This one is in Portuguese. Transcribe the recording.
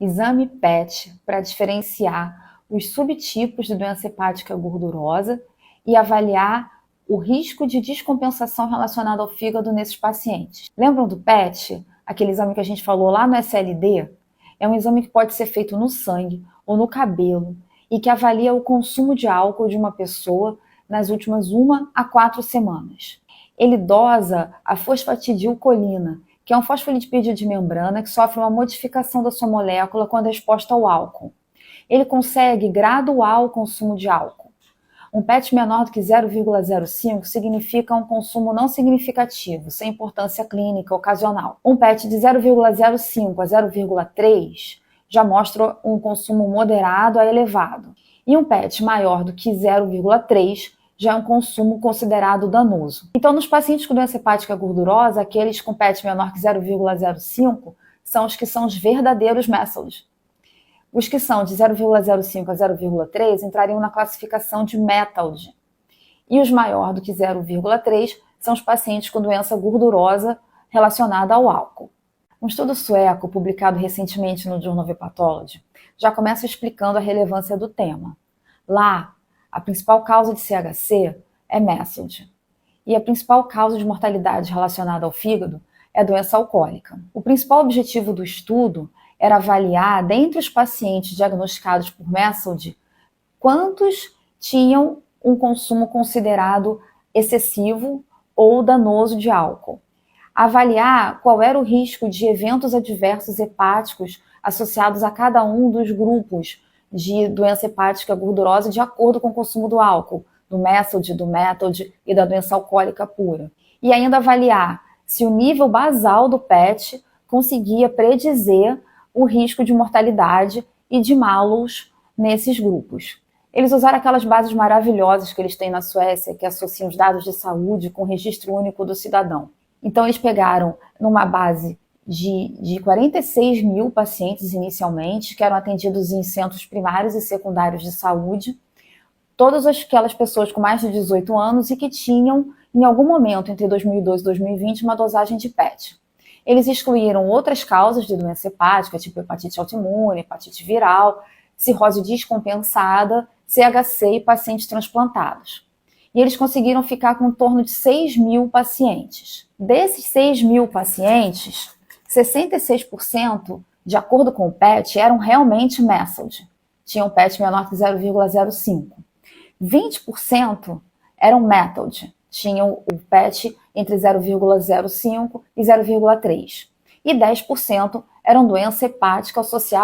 exame PET para diferenciar os subtipos de doença hepática gordurosa e avaliar o risco de descompensação relacionado ao fígado nesses pacientes. Lembram do PET? Aquele exame que a gente falou lá no SLD? É um exame que pode ser feito no sangue ou no cabelo e que avalia o consumo de álcool de uma pessoa nas últimas 1 a 4 semanas. Ele dosa a fosfatidilcolina, que é um fosfolipídio de membrana que sofre uma modificação da sua molécula quando é exposta ao álcool. Ele consegue graduar o consumo de álcool. Um PET menor do que 0,05 significa um consumo não significativo, sem importância clínica ocasional. Um PET de 0,05 a 0,3 já mostra um consumo moderado a elevado. E um PET maior do que 0,3 já é um consumo considerado danoso. Então, nos pacientes com doença hepática gordurosa, aqueles com PET menor que 0,05 são os que são os verdadeiros MESOLs. Os que são de 0,05 a 0,3 entrariam na classificação de METALD. E os maior do que 0,3 são os pacientes com doença gordurosa relacionada ao álcool. Um estudo sueco, publicado recentemente no Journal of Hepatology, já começa explicando a relevância do tema. Lá, a principal causa de CHC é MESOLD. E a principal causa de mortalidade relacionada ao fígado é a doença alcoólica. O principal objetivo do estudo era avaliar, dentre os pacientes diagnosticados por MESOLD, quantos tinham um consumo considerado excessivo ou danoso de álcool. Avaliar qual era o risco de eventos adversos hepáticos associados a cada um dos grupos de doença hepática gordurosa de acordo com o consumo do álcool, do MESOLD, do METALD e da doença alcoólica pura. E ainda avaliar se o nível basal do PET conseguia predizer o risco de mortalidade e de malus nesses grupos. Eles usaram aquelas bases maravilhosas que eles têm na Suécia, que associam os dados de saúde com o registro único do cidadão. Então, eles pegaram numa base de 46 mil pacientes inicialmente, que eram atendidos em centros primários e secundários de saúde, todas aquelas pessoas com mais de 18 anos e que tinham, em algum momento entre 2012 e 2020, uma dosagem de PET. Eles excluíram outras causas de doença hepática, tipo hepatite autoimune, hepatite viral, cirrose descompensada, CHC e pacientes transplantados. E eles conseguiram ficar com em torno de 6 mil pacientes. Desses 6 mil pacientes, 66%, de acordo com o PET, eram realmente MESOLD. Tinham PET menor que 0,05. 20% eram METALD. Tinham o PET entre 0,05 e 0,3. E 10% eram doença hepática associada